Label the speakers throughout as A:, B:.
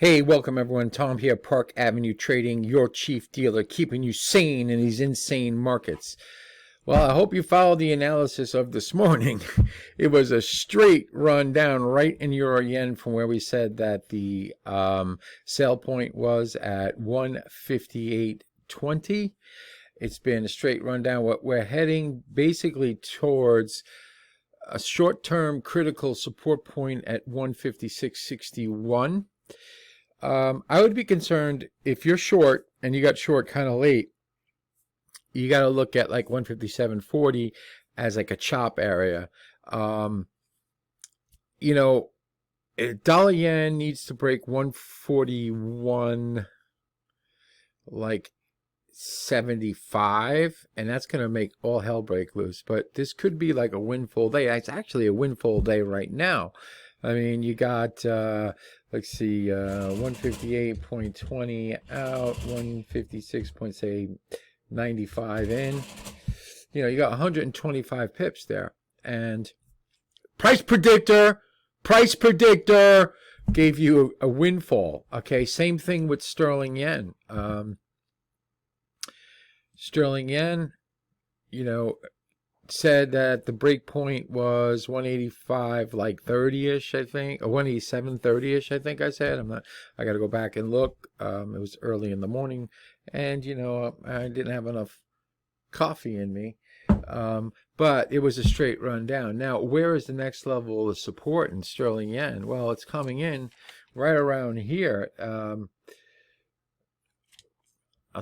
A: Hey, welcome everyone. Tom here, Park Avenue Trading, your chief dealer, keeping you sane in these insane markets. Well, I hope you followed the analysis of this morning. It was a straight run down right in euro yen from where we said that the sale point was at 158.20. It's been a straight run down. We're heading basically towards a short-term critical support point at 156.61. I would be concerned if you're short and you got short kind of late. You got to look at like 157.40 as like a chop area. Dollar yen needs to break 141 like 75, and that's going to make all hell break loose. But this could be like a windfall day. It's actually a windfall day right now. I mean, you got let's see, 158.20 out, 156.95 in. You got 125 pips there. And price predictor gave you a windfall. Okay, same thing with sterling yen. Sterling yen, said that the break point was 185 like 30ish, I think, or 187.30ish, I think I said. I got to go back and look. It was early in the morning, and I didn't have enough coffee in me. But it was a straight run down. Now, where is the next level of support in sterling yen? Well, it's coming in right around here. I'll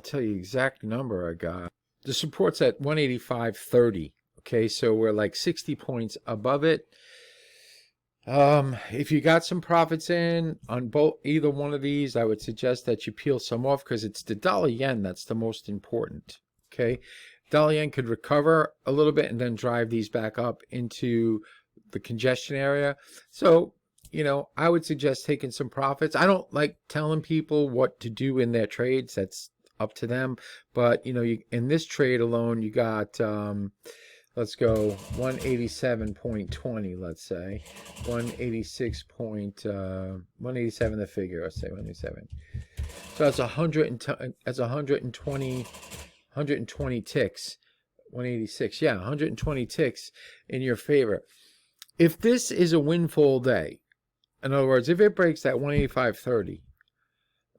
A: tell you the exact number I got. The support's at 185.30. Okay, so we're like 60 points above it. If you got some profits in on either one of these, I would suggest that you peel some off because it's the dollar yen that's the most important. Okay, dollar yen could recover a little bit and then drive these back up into the congestion area. So, I would suggest taking some profits. I don't like telling people what to do in their trades. That's up to them. But, in this trade alone, you got... let's go 187.20, let's say. 187 the figure, let's say 187. So that's 120 ticks. 186. Yeah, 120 ticks in your favor. If this is a windfall day, in other words, if it breaks that 185.30,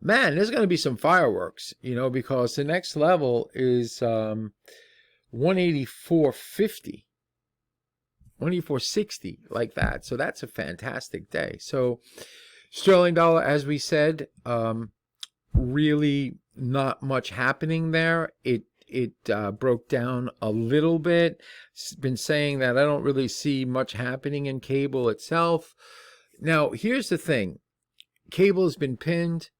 A: man, there's going to be some fireworks, because the next level is 184.50, 184.60, like that. So that's a fantastic day. So sterling dollar, as we said, really not much happening there. It broke down a little bit. It's been saying that I don't really see much happening in cable itself. Now, here's the thing. Cable has been pinned.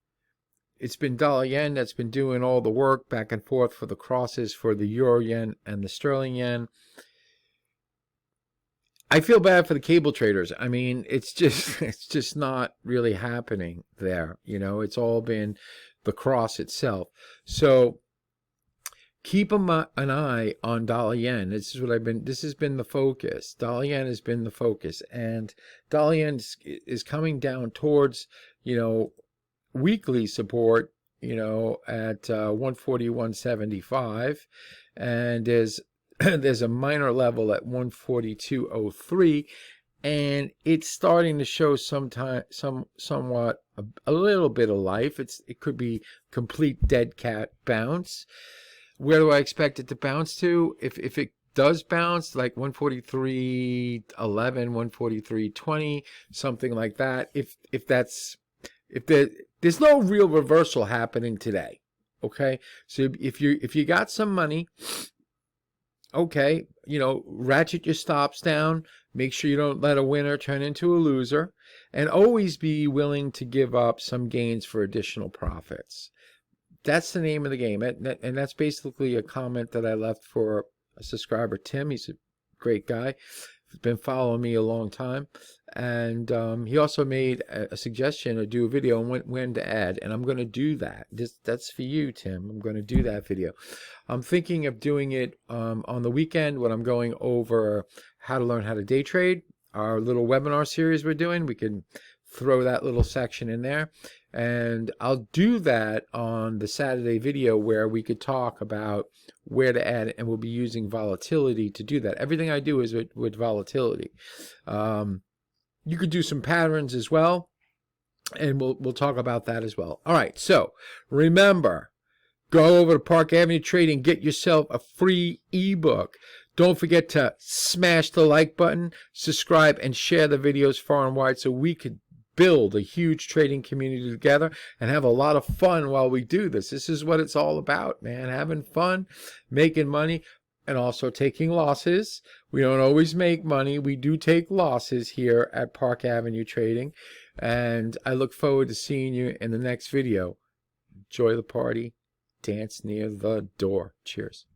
A: It's been dollar yen that's been doing all the work back and forth for the crosses for the euro yen and the sterling yen. I feel bad for the cable traders. I mean, it's just not really happening there. It's all been the cross itself. So keep an eye on dollar yen. This has been the focus. Dollar yen has been the focus, and dollar yen is coming down towards, weekly support, at 141.75, and there's a minor level at 142.03, and it's starting to show somewhat a little bit of life. It could be complete dead cat bounce. Where do I expect it to bounce to? If it does bounce like 143.11, 143.20, something like that, there's no real reversal happening today. Okay, so if you got some money, okay, ratchet your stops down. Make sure you don't let a winner turn into a loser, and always be willing to give up some gains for additional profits. That's the name of the game, and that's basically a comment that I left for a subscriber, Tim. He's a great guy. He's been following me a long time, and he also made a suggestion to do a video on when to add, and I'm going to do that. That's for you, Tim. I'm going to do that video. I'm thinking of doing it on the weekend when I'm going over how to learn how to day trade, our little webinar series we're doing. We can throw that little section in there. And I'll do that on the Saturday video where we could talk about where to add it, and we'll be using volatility to do that. Everything I do is with volatility. You could do some patterns as well, and we'll talk about that as well. All right, so remember, go over to Park Avenue Trading, get yourself a free ebook. Don't forget to smash the like button, subscribe, and share the videos far and wide so we could build a huge trading community together and have a lot of fun while we do this. This is what it's all about, man. Having fun, making money, and also taking losses. We don't always make money. We do take losses here at Park Avenue Trading. And I look forward to seeing you in the next video. Enjoy the party. Dance near the door. Cheers.